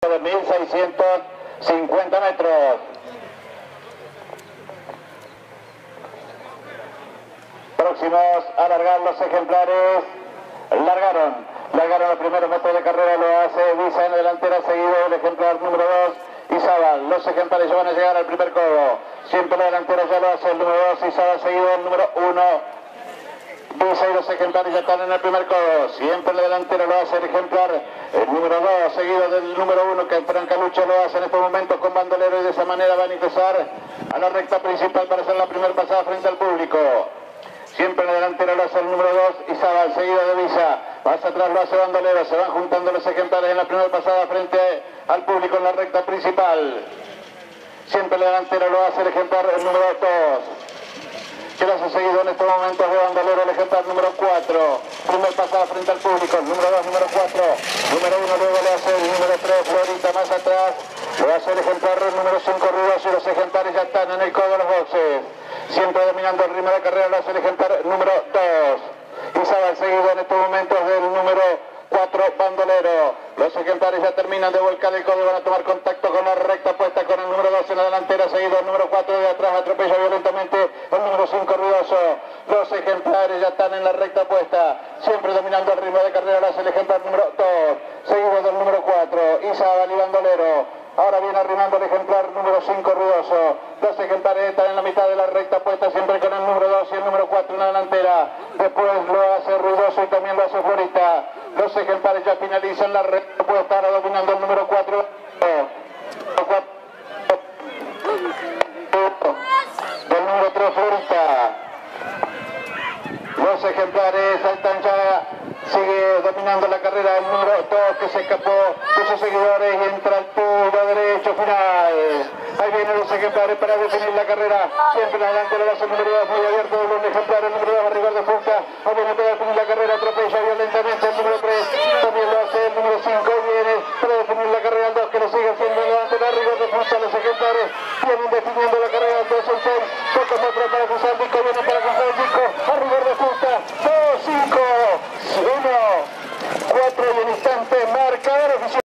de 1650 metros. Próximos a largar los ejemplares. Largaron los primeros metros de carrera, lo hace Visa en la delantera, seguido el ejemplar número 2, Izabal. Los ejemplares ya van a llegar al primer codo. Siempre la delantera ya lo hace el número 2, Izabal, seguido el número 1. Visa y los ejemplares ya están en el primer codo. Siempre la delantera lo hace el ejemplar el número 2, seguido del número 1, que Franca Lucha lo hace en estos momentos con bandolero, y de esa manera van a ingresar a la recta principal para hacer la primera pasada frente al público. Siempre en la delantera lo hace el número 2, Izabal, seguido de Visa. Más atrás lo hace bandolero. Se van juntando los ejemplares en la primera pasada frente al público en la recta principal. Siempre en la delantera lo hace el ejemplar el número 2. Que lo hace seguido en estos momentos de bandolero el ejemplar número 4. Primer pasada frente al público, el número 2, número 4. Número 1 luego lo hace el número 3, Florita. Más atrás lo hace el ejemplar el número 5, Ruidoso, y los ejemplares ya están en el codo de los boxes. Siempre dominando el ritmo de carrera lo hace el ejemplar número 2. Izabal, seguido en estos momentos del número 4, bandolero. Los ejemplares ya terminan de volcar el codo y van a tomar contacto con la recta puesta con el número 2 en la delantera, seguido el número 4 de atrás, atropella violentamente el número 5, Ruidoso. Los ejemplares ya están en la recta puesta, siempre dominando el ritmo de carrera lo hace el ejemplar número 2, seguido del número 4, Izabal y bandolero. Ahora viene arrimando el ejemplar número 5, Ruidoso. Los ejemplares están en la mitad de la recta puesta, siempre con el número 2 y el número 4 en la delantera. Después lo hace Ruidoso y también lo hace Florita. Los ejemplares ya finalizan la recta puesta, ahora dominando el número 4. Del número 3, Florita. Los ejemplares saltan ya, sigue dominando la carrera el número 2, que se escapó de sus seguidores y entra al tiro derecho final. Ahí vienen los ejemplares para definir la carrera. Siempre adelante lo hace el número 2, muy